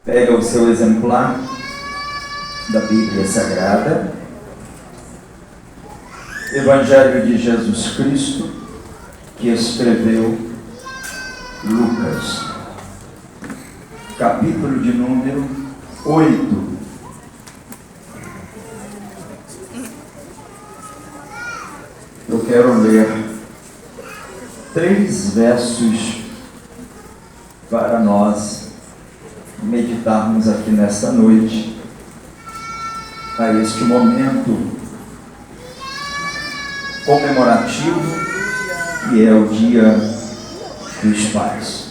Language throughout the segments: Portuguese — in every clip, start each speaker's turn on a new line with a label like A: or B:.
A: Pega o seu exemplar da Bíblia Sagrada, Evangelho de Jesus Cristo, que escreveu Lucas, capítulo de número 8. Eu quero ler 3 versos para nós meditarmos aqui nesta noite, a este momento comemorativo, que é o Dia dos Pais.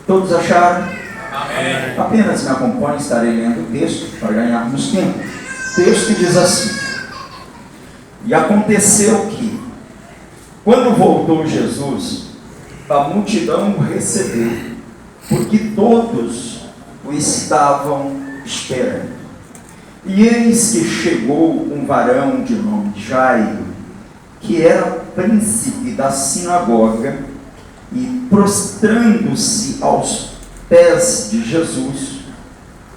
A: Todos acharam? Amém. Apenas me acompanhe, estarei lendo o texto para ganharmos tempo. O texto diz assim: E aconteceu que, quando voltou Jesus, a multidão o recebeu, porque todos o estavam esperando. E eis que chegou um varão de nome Jairo, que era príncipe da sinagoga, e prostrando-se aos pés de Jesus,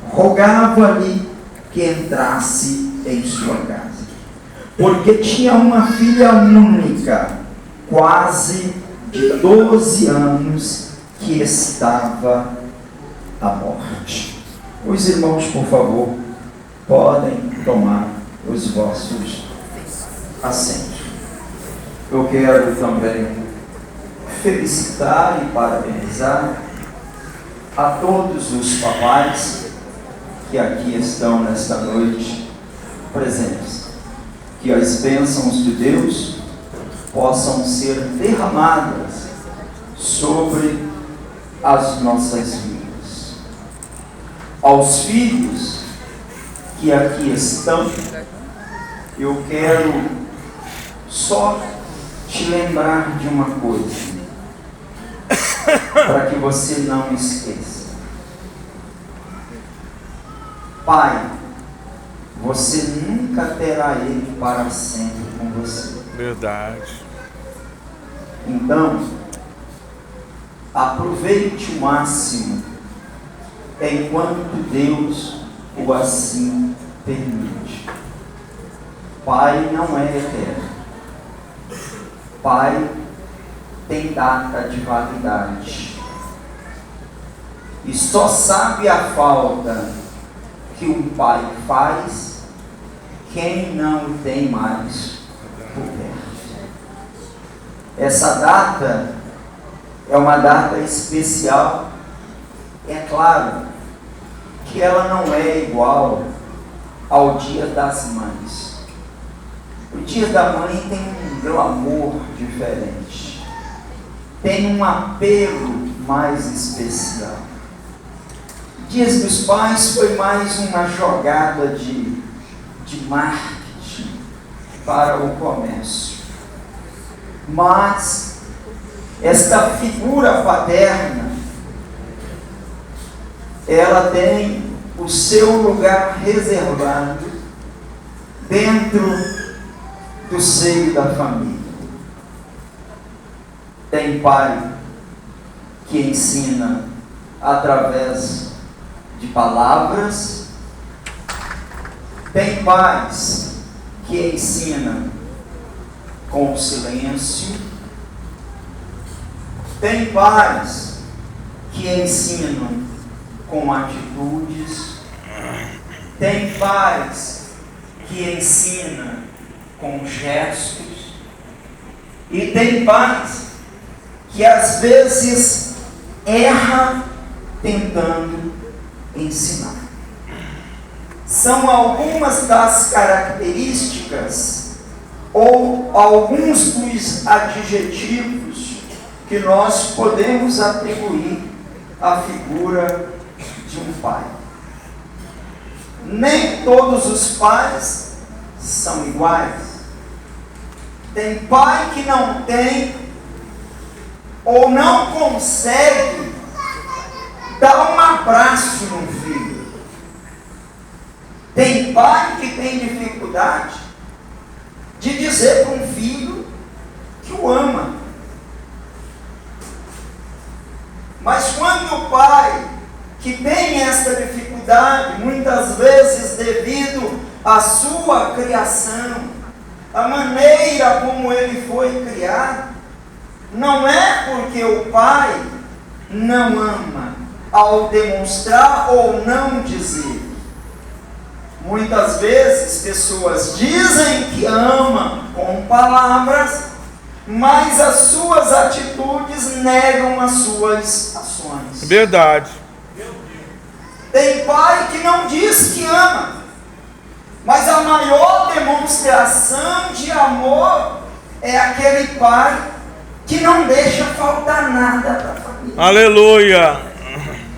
A: rogava-lhe que entrasse em sua casa, porque tinha uma filha única, quase de 12 anos, que estava à morte. Os irmãos, por favor, podem tomar os vossos assentos. Eu quero também felicitar e parabenizar a todos os papais que aqui estão nesta noite presentes. Que as bênçãos de Deus possam ser derramadas sobre as nossas vidas. Aos filhos que aqui estão, eu quero só te lembrar de uma coisa, para que você não esqueça. Pai, você nunca terá ele para sempre com você.
B: Verdade.
A: Então, aproveite o máximo enquanto Deus o assim permite. Pai não é eterno. Pai tem data de validade. E só sabe a falta que um pai faz quem não o tem mais por perto. Essa data é uma data especial. É claro que ela não é igual ao Dia das Mães. O Dia da Mãe tem um glamour diferente, tem um apelo mais especial. Dias dos Pais foi mais uma jogada de marketing para o comércio. Mas esta figura paterna, ela tem o seu lugar reservado dentro do seio da família. Tem pai que ensina através de palavras, tem pais que ensinam com o silêncio, tem pais que ensinam com atitudes, tem pais que ensinam com gestos, e tem pais que às vezes erra tentando ensinar. São algumas das características ou alguns dos adjetivos que nós podemos atribuir à figura de um pai. Nem todos os pais são iguais. Tem pai que não tem ou não consegue dar um abraço num filho. Tem pai que tem dificuldade de dizer para um filho que o ama. Mas quando o pai que tem esta dificuldade iniquidade, muitas vezes devido à sua criação, a maneira como ele foi criado. Não é porque o pai não ama ao demonstrar ou não dizer. Muitas vezes pessoas dizem que amam com palavras, mas as suas atitudes negam as suas ações.
B: Verdade.
A: Tem pai que não diz que ama, mas a maior demonstração de amor é aquele pai que não deixa faltar nada para a família.
B: Aleluia.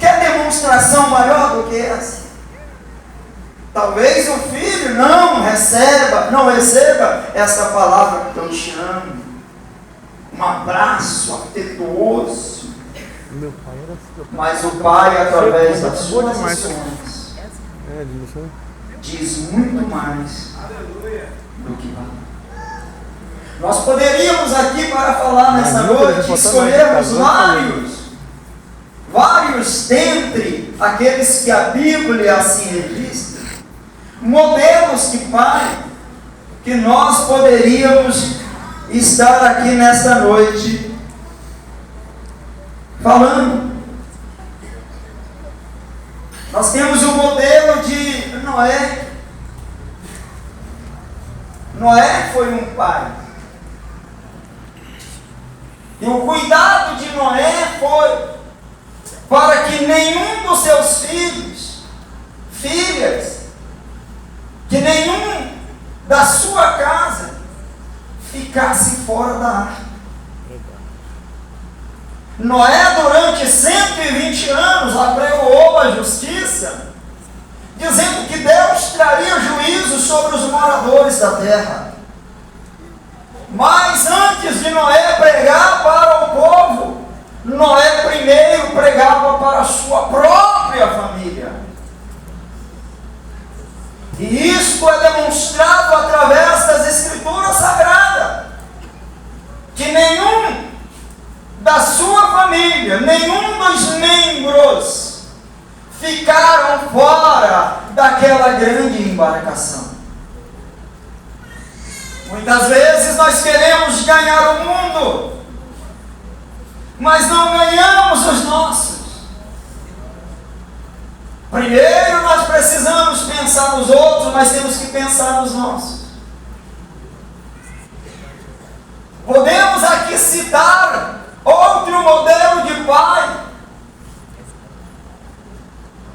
A: Quer demonstração maior do que essa? Talvez o filho não receba essa palavra que eu te amo, um abraço afetuoso, mas o pai, através das suas ações, diz muito mais do que fala. Nós poderíamos aqui, para falar nessa noite, escolhermos vários dentre aqueles que a Bíblia assim registra, modelos de pai que nós poderíamos estar aqui nesta noite falando. Nós temos o modelo de Noé. Noé foi um pai. E o cuidado de Noé foi para que nenhum dos seus filhas, que nenhum da sua casa ficasse fora da arca. Noé, durante 120 anos, apregoou a justiça, dizendo que Deus traria juízo sobre os moradores da terra. Mas antes de Noé pregar para o povo, Noé primeiro pregava para a sua própria família. E isto é demonstrado através das Escrituras Sagradas, que nenhum da sua família, nenhum dos membros ficaram fora daquela grande embarcação. Muitas vezes nós queremos ganhar o mundo, mas não ganhamos os nossos. Primeiro nós precisamos pensar nos outros, mas temos que pensar nos nossos. Podemos aqui citar outro modelo de pai,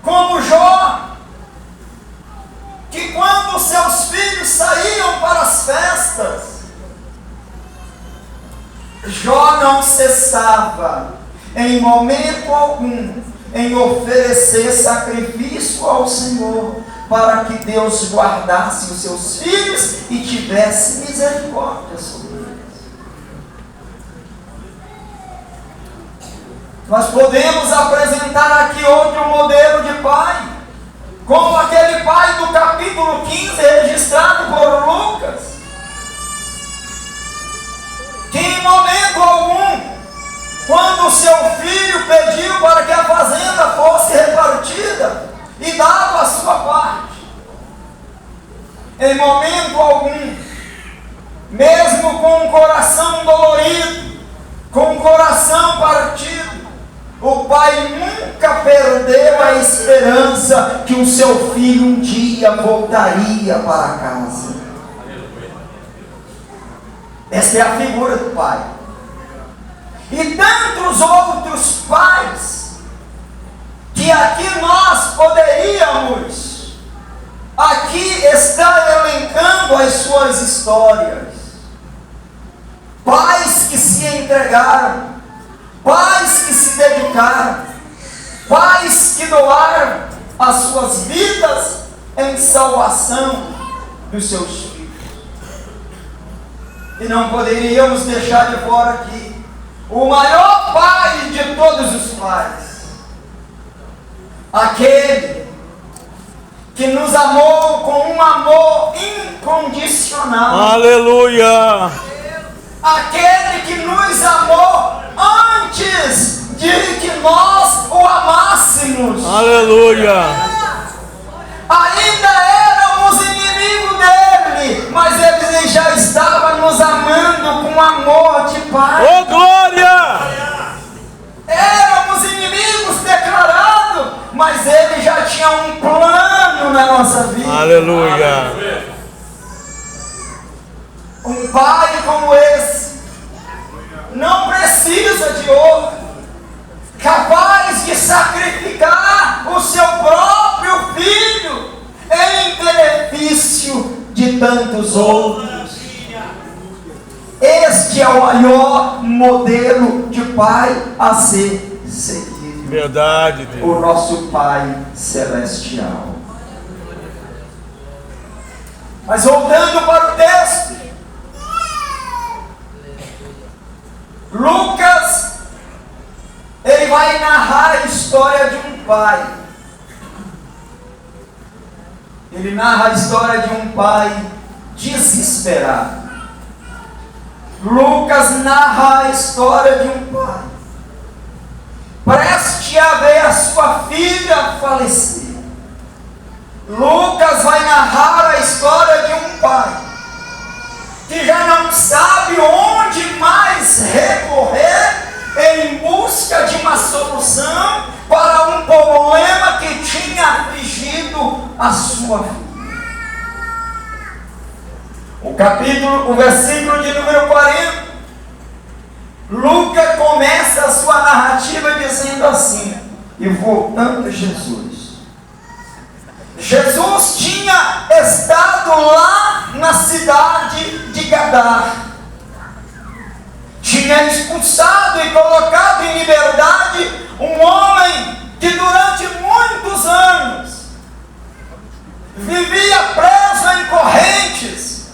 A: como Jó, que quando seus filhos saíam para as festas, Jó não cessava em momento algum em oferecer sacrifício ao Senhor, para que Deus guardasse os seus filhos e tivesse misericórdia sobre eles. Nós podemos apresentar aqui outro modelo de pai, como aquele pai do capítulo 15, registrado por Lucas, que em momento algum, quando o seu filho pediu para que a fazenda fosse repartida e dava a sua parte, em momento algum, mesmo com um coração dolorido, com um coração partido, o pai nunca perdeu a esperança que o seu filho um dia voltaria para casa. Esta é a figura do pai. E tantos outros pais, que aqui nós poderíamos aqui estar elencando as suas histórias. Pais que se entregaram, pais que se dedicaram, pais que doaram as suas vidas em salvação dos seus filhos. E não poderíamos deixar de fora aqui o maior pai de todos os pais, aquele que nos amou com um amor incondicional.
B: Aleluia!
A: Aquele que nos amou antes de que nós o amássemos.
B: Aleluia!
A: Ainda éramos inimigos dele, mas ele já estava nos amando com amor de Pai.
B: Oh, glória!
A: Éramos inimigos declarados, mas ele já tinha um plano na nossa vida.
B: Aleluia!
A: Um pai como esse não precisa de outro, capaz de sacrificar o seu próprio filho em benefício de tantos outros. Este é o maior modelo de pai a ser seguido.
B: Verdade, Deus.
A: O nosso Pai Celestial. Mas voltando para o texto, Lucas, ele vai narrar a história de um pai. Ele narra a história de um pai desesperado. Lucas narra a história de um pai preste a ver a sua filha falecer. Lucas vai narrar a história de um pai que já não sabe onde mais recorrer em busca de uma solução para um problema que tinha afligido a sua vida. O versículo de número 40, Lucas começa a sua narrativa dizendo assim: e voltando Jesus tinha estado lá na cidade de Gadar, tinha expulsado e colocado em liberdade um homem que durante muitos anos vivia preso em correntes,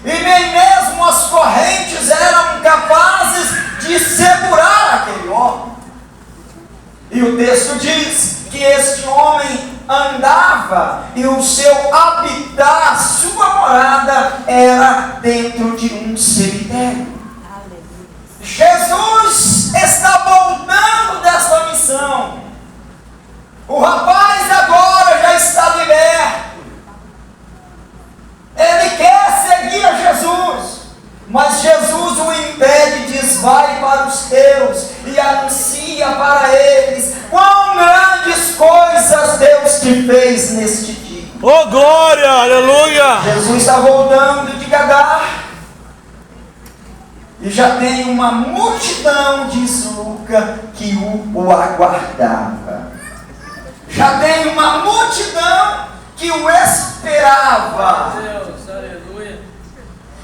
A: e nem mesmo as correntes eram capazes de segurar aquele homem. E o texto diz que este homem andava e o seu habitat, a sua morada era dentro de um cemitério. Jesus está voltando dessa missão. O rapaz agora já está liberto. Ele quer seguir a Jesus, mas Jesus o impede e diz: vai para os teus e anuncia para eles quão grandes coisas Deus te fez neste dia.
B: Oh, glória, aleluia!
A: Jesus está voltando de Gadar e já tem uma multidão, diz Lucas, que o aguardava. Já tem uma multidão que o esperava.
C: Deus, aleluia.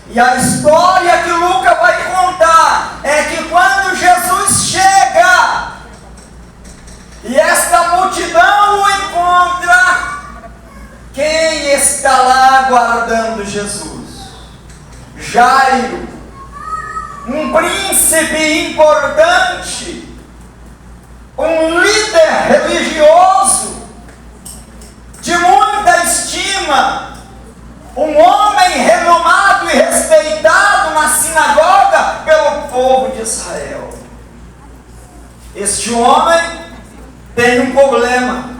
A: E a história que Lucas vai contar é que quando Jesus chega e esta multidão o encontra, quem está lá aguardando Jesus? Jairo, um príncipe importante, um líder religioso de muita estima, um homem renomado e respeitado na sinagoga pelo povo de Israel. Este homem tem um problema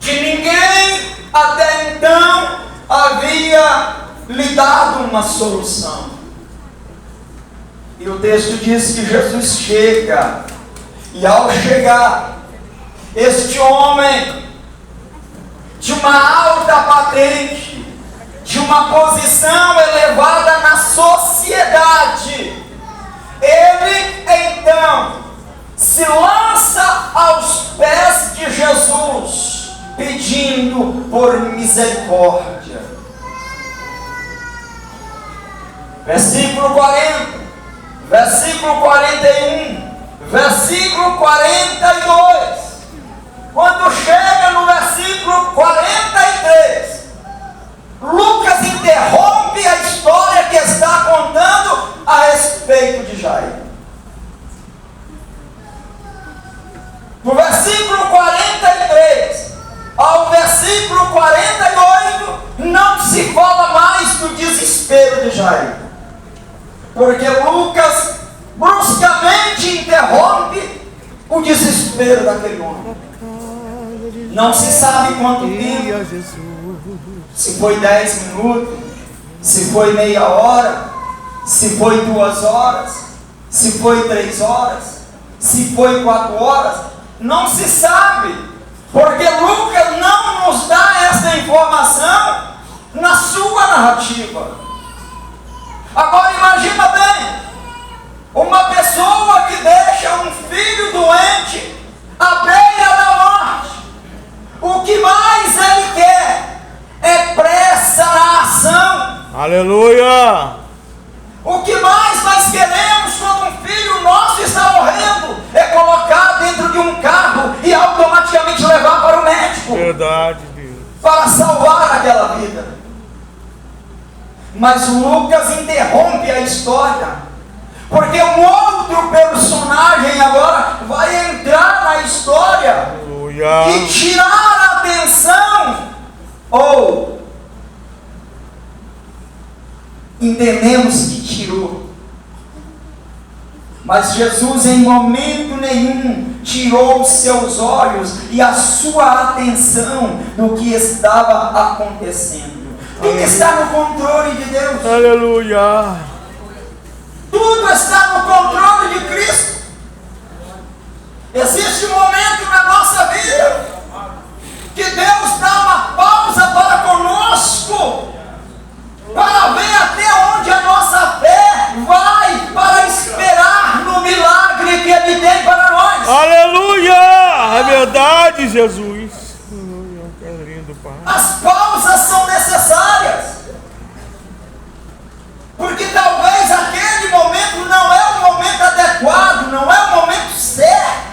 A: que ninguém até então havia lhe dado uma solução. E o texto diz que Jesus chega, e ao chegar, este homem de uma alta patente, de uma posição elevada na sociedade, ele então se lança aos pés de Jesus, pedindo por misericórdia. Versículo 40, versículo 41, versículo 42. Quando chega no versículo 43, Lucas interrompe a história que está contando a respeito de Jairo. Do versículo 43 ao versículo 48, não se fala mais do desespero de Jairo, porque Lucas bruscamente interrompe o desespero daquele homem. Não se sabe quanto tempo. Se foi 10 minutos, se foi meia hora, se foi 2 horas, se foi 3 horas, se foi 4 horas, não se sabe, porque Lucas não nos dá essa informação na sua narrativa. Agora imagina bem, uma pessoa que deixa um filho doente à beira da morte, o que mais ele quer é pressa na ação.
B: Aleluia!
A: O que mais nós queremos quando um filho nosso está morrendo é colocar dentro de um carro e automaticamente levar para o médico.
B: Verdade, Deus.
A: Para salvar aquela vida. Mas Lucas interrompe a história, porque um outro personagem agora vai entrar na história
B: Aleluia!
A: e tirar a atenção, ou entendemos que tirou, mas Jesus em momento nenhum tirou os seus olhos e a sua atenção do que estava acontecendo. Quem está no controle de Deus?
B: Aleluia!
A: Tudo está no controle de Cristo. Existe um momento na nossa vida que Deus dá uma pausa para conosco, para ver até onde a nossa fé vai, para esperar no milagre que Ele tem para nós.
B: Aleluia! É verdade, Jesus. Aleluia, que lindo, Pai.
A: As pausas são necessárias, porque talvez aquele momento não é o momento adequado, não é o momento certo.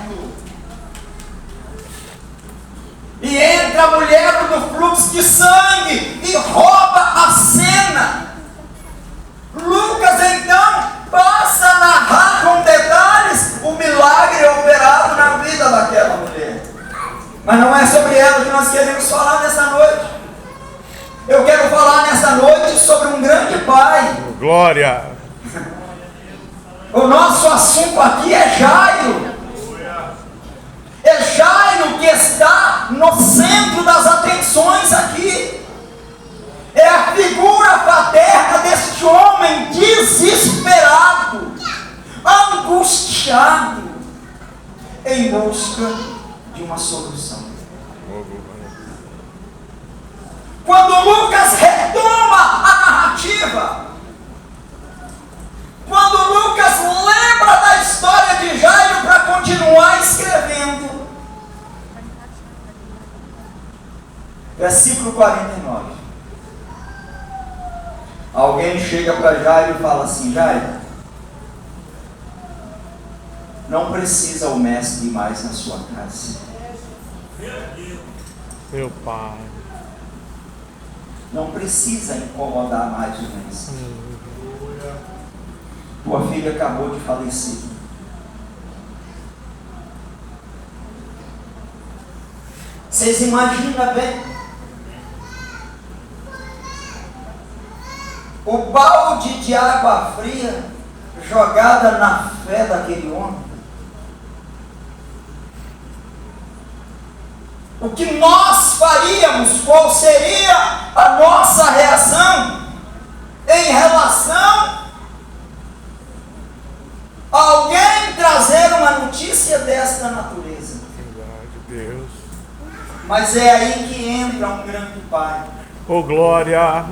A: E entra a mulher do fluxo de sangue e rouba a cena. Lucas então passa a narrar com detalhes o milagre operado na vida daquela mulher. Mas não é sobre ela que nós queremos falar nessa noite. Eu quero falar nessa noite sobre um grande pai.
B: Glória!
A: O nosso assunto aqui é Jairo. É Jairo que está no centro das atenções aqui. É a figura paterna deste homem desesperado, angustiado, em busca de uma solução. Quando Lucas retoma a narrativa, quando Lucas lembra da história de Jairo para continuar escrevendo, versículo 49. Alguém chega para Jairo e fala assim: Jairo, não precisa o mestre ir mais na sua casa.
B: Meu Pai.
A: Não precisa incomodar mais o mestre. Tua filha acabou de falecer. Vocês imaginam bem? O balde de água fria jogada na fé daquele homem. O que nós faríamos? Qual seria a nossa reação em relação a alguém trazer uma notícia desta natureza?
B: Verdade, Deus.
A: Mas é aí que entra um grande pai.
B: Oh, glória!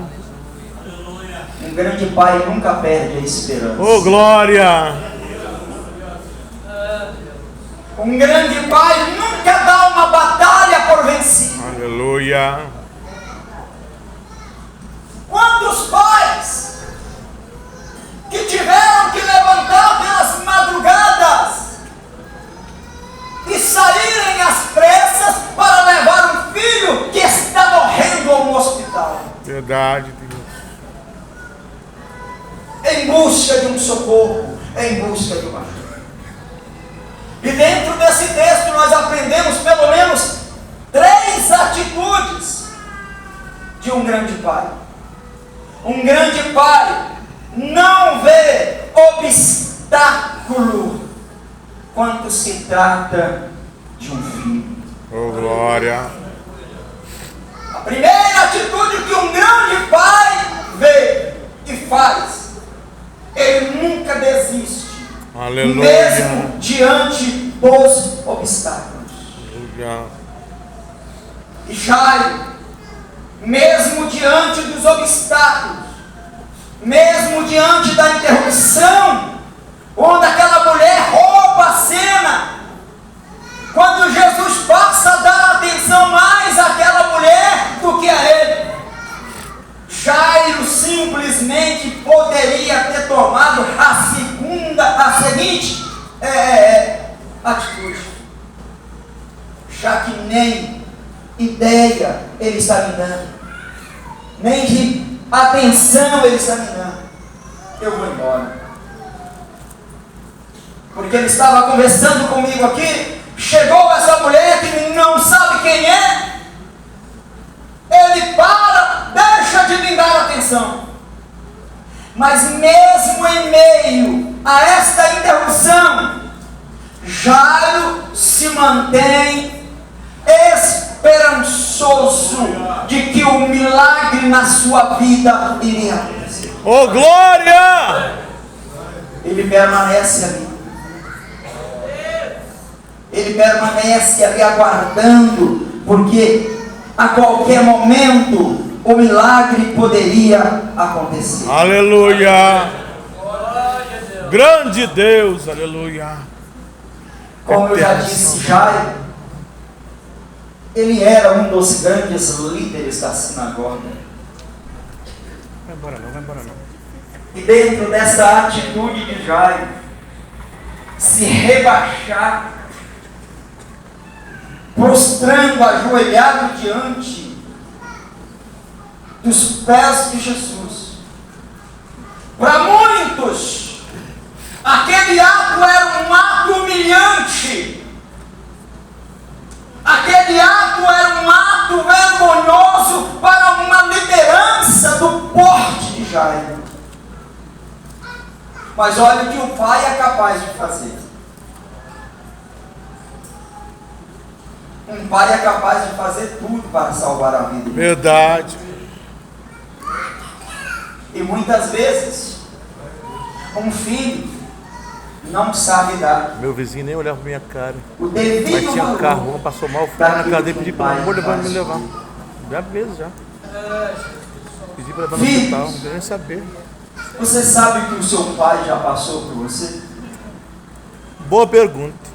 A: Um grande pai nunca perde a esperança.
B: Oh, glória!
A: Um grande pai nunca dá uma batalha por vencido.
B: Aleluia!
A: Quantos pais que tiveram que levantar pelas madrugadas e saírem às pressas para levar um filho que está morrendo a um hospital,
B: Verdade, Deus.
A: em busca de um socorro, em busca de uma ajuda. E dentro desse texto nós aprendemos pelo menos 3 atitudes de um grande pai. Um grande pai não vê obstáculo quando se trata de um filho.
B: Oh, glória!
A: primeira atitude que um grande pai vê e faz, ele nunca desiste.
B: Aleluia.
A: Mesmo diante dos obstáculos.
B: Aleluia.
A: E Jairo, mesmo diante dos obstáculos, mesmo diante da interrupção, onde aquela mulher rouba a cena, quando Jesus passa a dar atenção mais àquela mulher do que a ele, Jairo simplesmente poderia ter tomado a seguinte atitude, já que nem ideia ele está me dando, nem de atenção ele está me dando, eu vou embora. Porque ele estava conversando comigo aqui, chegou essa mulher que não sabe quem é, ele para, deixa de me dar atenção. Mas mesmo em meio a esta interrupção, Jairo se mantém esperançoso de que o milagre na sua vida iria acontecer.
B: Oh, glória!
A: Ele permanece ali. Ele permanece ali aguardando, porque a qualquer momento o milagre poderia acontecer.
B: Aleluia! Grande Deus, aleluia!
A: Como eu já disse, Jairo, ele era um dos grandes líderes da sinagoga.
B: Vai embora não.
A: E dentro dessa atitude de Jairo, se rebaixar, prostrando, ajoelhado diante dos pés de Jesus. Para muitos, aquele ato era um ato humilhante. Aquele ato era um ato vergonhoso para uma liderança do porte de Jairo. Mas olha o que o pai é capaz de fazer. Um pai é capaz de fazer tudo para salvar a vida.
B: Verdade.
A: E muitas vezes, um filho não sabe dar
B: Meu vizinho nem olhava pra minha cara.
A: o devido
B: Mas tinha
A: valor
B: carro, passou mal, fui na
A: daquilo
B: casa dele
A: que
B: e pedi
A: o
B: pelo
A: pai
B: amor de Deus
A: faz.
B: me levar. Já vezes já. Pedi pra levar no
A: Filhos.
B: hospital, não queria nem saber.
A: Você sabe o que o seu pai já passou por você?
B: Boa pergunta.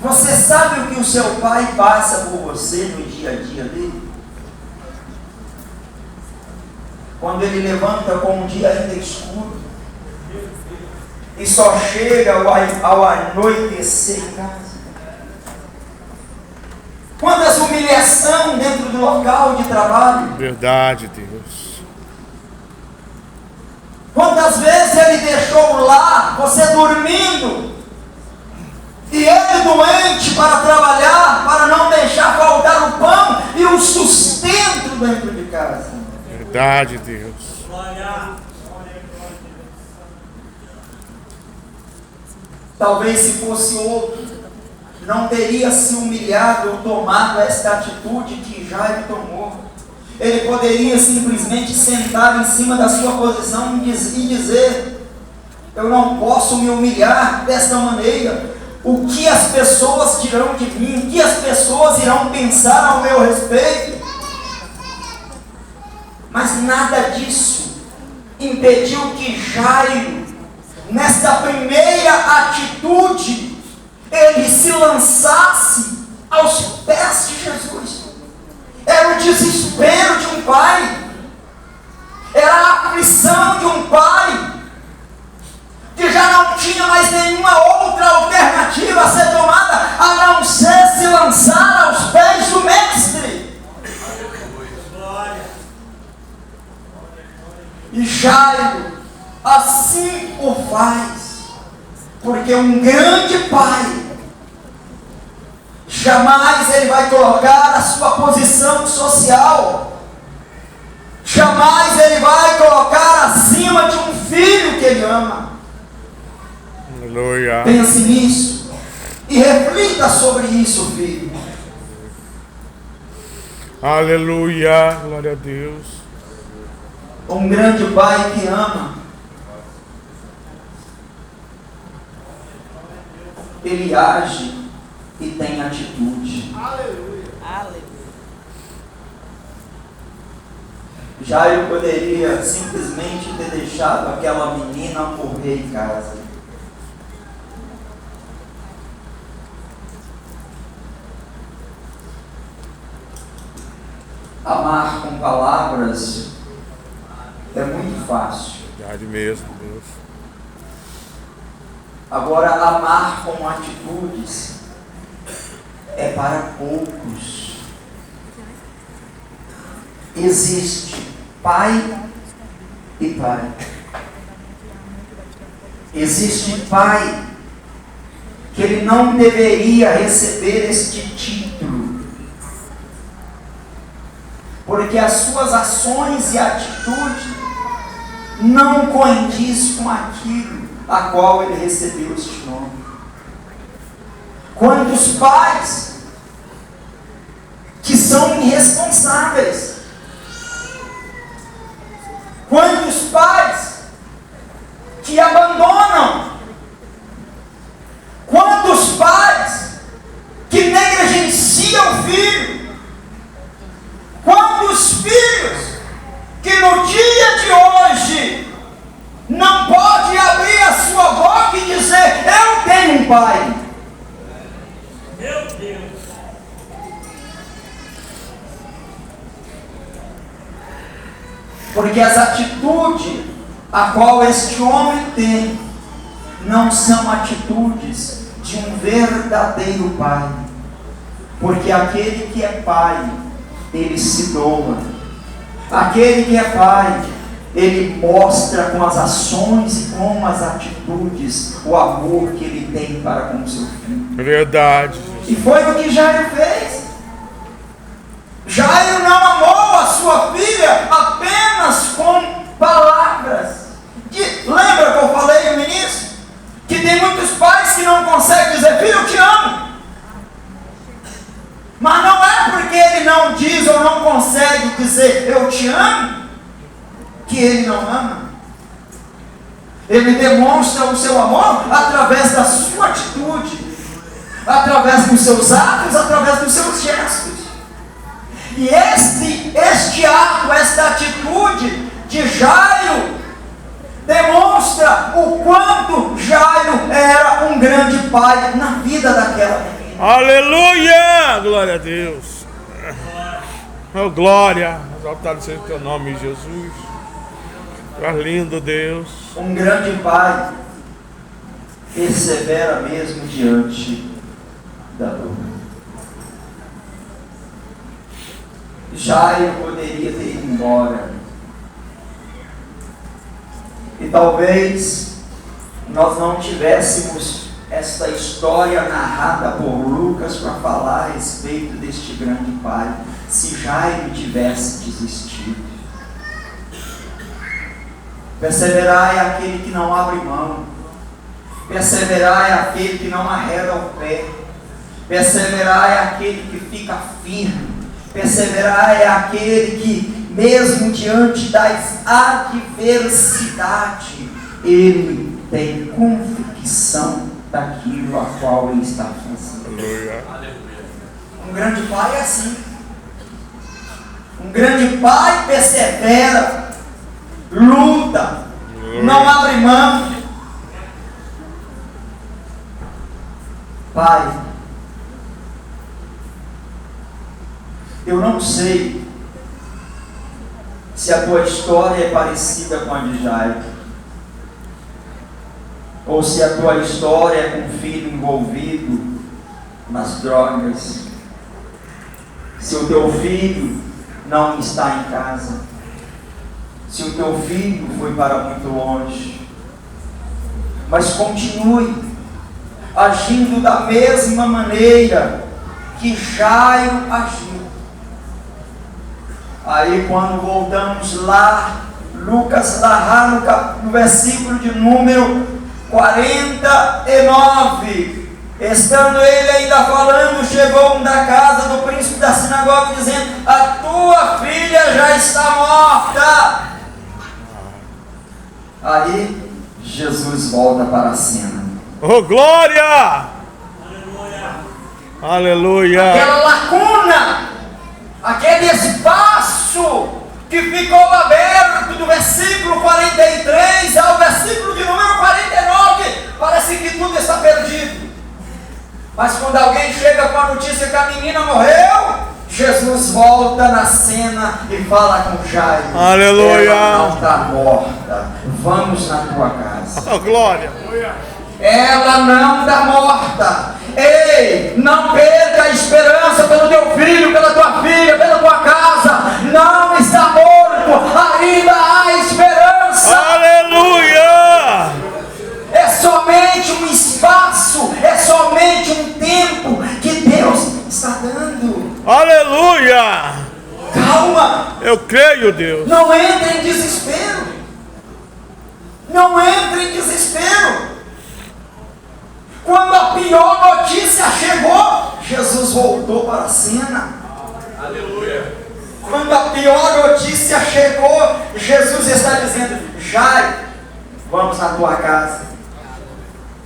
A: Você sabe o que o seu pai passa por você no dia a dia dele? Quando ele levanta com um dia ainda escuro e só chega ao anoitecer em casa. Quantas humilhações dentro do local de trabalho.
B: Verdade, Deus.
A: Quantas vezes ele deixou lá, você dormindo, e ele doente para trabalhar, para não deixar faltar o pão e o sustento dentro de casa.
B: Verdade, Deus.
A: Talvez se fosse outro, não teria se humilhado ou tomado esta atitude que Jairo tomou. Ele poderia simplesmente sentar em cima da sua posição e dizer: eu não posso me humilhar desta maneira. O que as pessoas dirão de mim? O que as pessoas irão pensar ao meu respeito? Mas nada disso impediu que Jairo, nesta primeira atitude, ele se lançasse aos pés de Jesus. Era o desespero de um pai, era a aflição de um pai, que já não tinha mais nenhuma outra alternativa a ser tomada, a não ser se lançar aos pés do Mestre. E Jairo assim o faz, porque um grande pai, jamais ele vai colocar a sua posição social, jamais ele vai colocar acima de um filho que ele ama.
B: Aleluia.
A: Pense nisso e reflita sobre isso, filho.
B: Aleluia, glória a Deus.
A: Um grande pai que ama. Ele age e tem atitude.
C: Aleluia.
A: Jairo poderia simplesmente ter deixado aquela menina morrer em casa. Amar com palavras é muito fácil.
B: Verdade mesmo, Deus.
A: Agora, amar com atitudes é para poucos. Existe pai e pai. Existe pai que ele não deveria receber este título, porque as suas ações e atitudes não condiz com aquilo a qual ele recebeu este nome. Quantos pais que são irresponsáveis? Quantos pais que abandonam? Quantos pais que negligenciam o filho? Quantos filhos que no dia de hoje não pode abrir a sua boca e dizer: eu tenho um pai?
C: Meu Deus.
A: Porque as atitudes a qual este homem tem não são atitudes de um verdadeiro pai. Porque aquele que é pai, ele se doa. Aquele que é pai, ele mostra com as ações e com as atitudes o amor que ele tem para com o seu filho.
B: É verdade.
A: E foi o que Jairo fez. Jairo não amou a sua filha apenas com palavras. Lembra que eu falei no início? Que tem muitos pais que não conseguem dizer: filho, eu te amo. Mas não é porque ele não diz ou não consegue dizer eu te amo, que ele não ama. Ele demonstra o seu amor através da sua atitude, através dos seus atos, através dos seus gestos. E este ato, esta atitude de Jairo demonstra o quanto Jairo era um grande pai na vida daquela menina.
B: Aleluia, glória a Deus. Oh, glória, exaltado seja o teu nome, Jesus. Tu és lindo, Deus.
A: Um grande pai persevera mesmo diante da dor. Jairo poderia ter ido embora. E talvez nós não tivéssemos esta história narrada por Lucas para falar a respeito deste grande pai, se Jairo tivesse desistido. Perseverar é aquele que não abre mão. Perseverar é aquele que não arreda o pé. Perseverar é aquele que fica firme. Perseverar é aquele que, mesmo diante das adversidades, ele tem convicção daquilo a qual ele está fazendo. Um grande pai é assim. Um grande pai persevera, luta, não abre mão. Pai, eu não sei se a tua história é parecida com a de Jairo, ou se a tua história é com um filho envolvido nas drogas, se o teu filho não está em casa, se o teu filho foi para muito longe, mas continue agindo da mesma maneira que Jairo agiu. Aí quando voltamos lá, Lucas narrar no versículo de número 49, Estando ele ainda falando, chegou um da casa do príncipe da sinagoga, dizendo: a tua filha já está morta. Aí Jesus volta para a cena.
B: Oh, glória! Aleluia!
A: Aquela lacuna, aquele espaço que ficou aberto do versículo 43 ao versículo de número 49, parece que tudo está perdido. Mas quando alguém chega com a notícia que a menina morreu, Jesus volta na cena e fala com Jairo:
B: aleluia!
A: Ela não está morta, vamos na tua casa.
B: Oh, glória!
A: Ela não está morta. Ei, não perca a esperança pelo teu filho, pela tua filha, pela tua casa. Não está morto, ainda há esperança.
B: Aleluia!
A: É somente um espaço, é somente um tempo que Deus está dando.
B: Aleluia!
A: Calma,
B: Eu creio, Deus.
A: não entre em desespero. Não entre em desespero. Quando a pior notícia chegou, Jesus voltou para a cena. Aleluia. Quando a pior notícia chegou, Jesus está dizendo: Jairo, vamos na tua casa.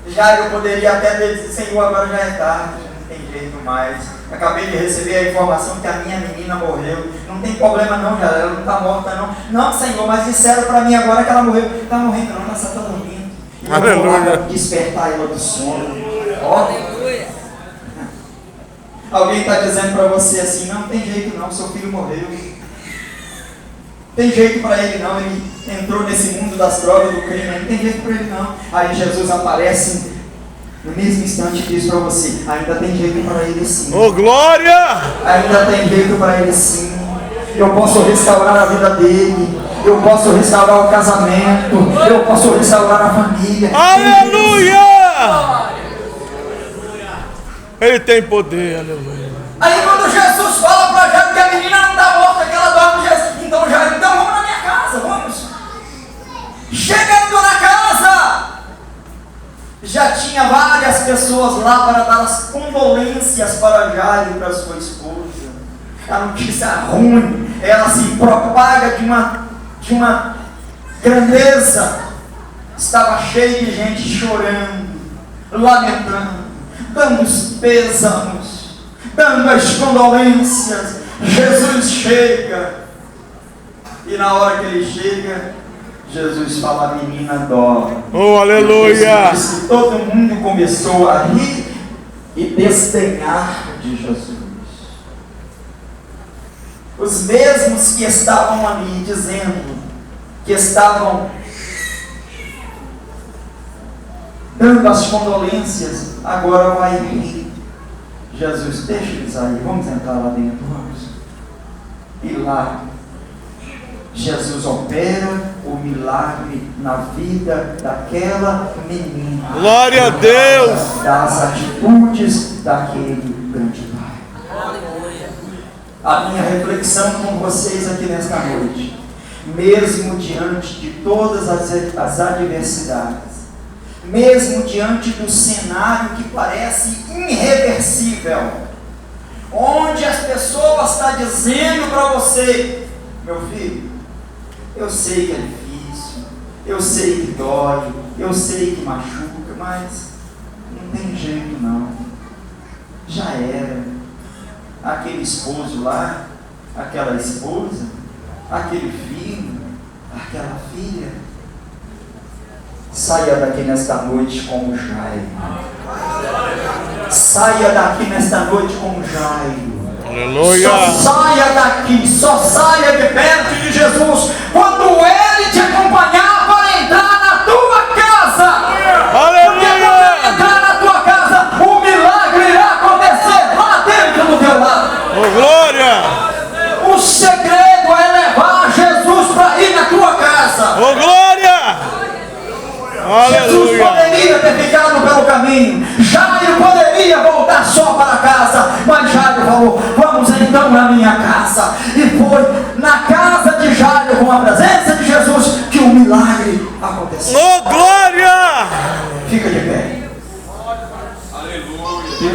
A: Jairo poderia até ter dito: Senhor, agora já é tarde, não tem jeito mais. Acabei de receber a informação que a minha menina morreu. Não tem problema não, Jairo, ela não está morta não. Não, Senhor, mas disseram para mim agora que ela morreu. Está morrendo não, ela só está dormindo. Eu vou lá despertar ela do sono. Ó. Alguém está dizendo para você assim: não tem jeito não, seu filho morreu. Tem jeito para ele não, ele entrou nesse mundo das drogas, do crime, não tem jeito para ele não. Aí Jesus aparece no mesmo instante e diz para você: ainda tem jeito para ele sim.
B: Oh, glória!
A: Ainda tem jeito para ele sim. Eu posso restaurar a vida dele. Eu posso restaurar o casamento. Eu posso restaurar a família.
B: Aleluia! Ele tem poder, aleluia.
A: Aí quando Jesus fala para Jairo que a menina não está morta, que ela dorme, Jesus, então Jairo, então vamos na minha casa, vamos. Chegando na casa, já tinha várias pessoas lá para dar as condolências para Jairo e para sua esposa. A notícia ruim, ela se propaga de uma grandeza. Estava cheio de gente chorando, lamentando, dando os pêsames, dando as condolências. Jesus chega, e na hora que ele chega, Jesus fala: a menina dorme.
B: Oh, aleluia!
A: Diz que todo mundo começou a rir e desdenhar de Jesus. Os mesmos que estavam ali dizendo, que estavam dando as condolências, agora vai rir. Jesus, deixa eles aí, vamos entrar lá dentro, vamos. E lá, Jesus opera o milagre na vida daquela menina.
B: Glória a Deus!
A: Das atitudes daquele grande Pai. A minha reflexão com vocês aqui nesta noite, mesmo diante de todas as adversidades, mesmo diante do cenário que parece irreversível, onde as pessoas estão dizendo para você: meu filho, eu sei que é difícil, eu sei que dói, eu sei que machuca, mas não tem jeito não, já era. Aquele esposo lá, aquela esposa, aquele filho, aquela filha. Saia daqui nesta noite como Jairo. Saia daqui nesta noite como Jairo.
B: Aleluia!
A: Só saia daqui, só saia de perto de Jesus quando Ele te acompanhar para entrar na tua casa. Porque quando Ele entrar na tua casa, o milagre irá acontecer lá dentro do teu lar.
B: Oh, glória!
A: O segredo é levar Jesus para ir na tua casa.
B: Oh, glória!
A: Jesus
B: Aleluia!
A: poderia ter ficado pelo caminho. Jairo poderia voltar só para casa. Mas Jairo falou: vamos então na minha casa. E foi na casa de Jairo, com a presença de Jesus, que o milagre aconteceu.
B: Oh, glória!
A: Fica de pé.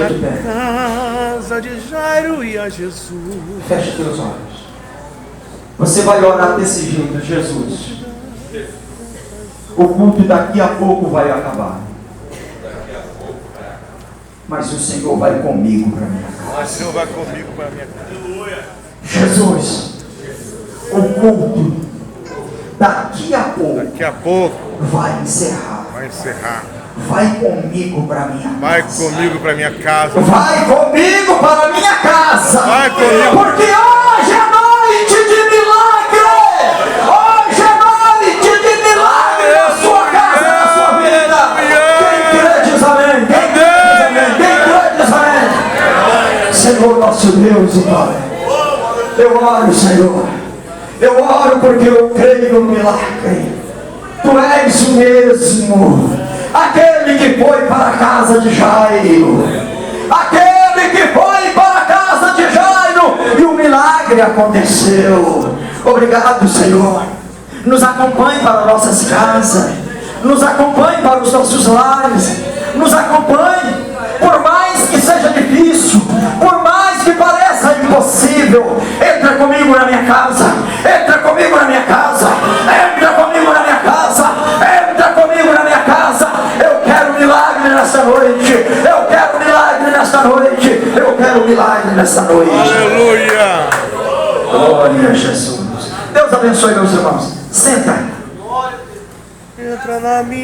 A: fica de pé.
B: Casa de Jairo e a Jesus.
A: Feche teus olhos. Você vai orar desse jeito, Jesus. O culto daqui a pouco vai acabar. Mas o Senhor vai comigo para minha casa.
B: O Senhor vai comigo para minha casa.
A: Jesus, o culto daqui a pouco vai encerrar.
B: Vai encerrar.
A: Vai comigo para minha casa.
B: Vai comigo para minha casa.
A: Vai comigo para minha casa.
B: Vai comigo.
A: Porque hoje é noite de milagre. Hoje é noite de milagre na sua casa, na sua vida. Quem crê diz amém. Quem crê diz amém. Quem crê diz amém. Senhor nosso Deus e Pai, eu oro, Senhor. Eu oro porque eu creio no milagre. Tu és o mesmo. Aquele que foi para a casa de Jairo. Aquele que foi para a casa de Jairo. E o milagre aconteceu. Obrigado, Senhor. Nos acompanhe para nossas casas. Nos acompanhe para os nossos lares. Nos acompanhe. Por mais que seja difícil. Por mais que pareça impossível. Entra comigo na minha casa. Entra comigo na minha casa. Entra comigo na minha casa. Entra comigo na minha casa. Eu quero milagre nesta noite. Eu quero milagre nesta noite. Eu quero milagre nesta noite.
B: Aleluia.
A: Glória a Jesus. Deus abençoe meus irmãos. Senta.
B: Entra na minha.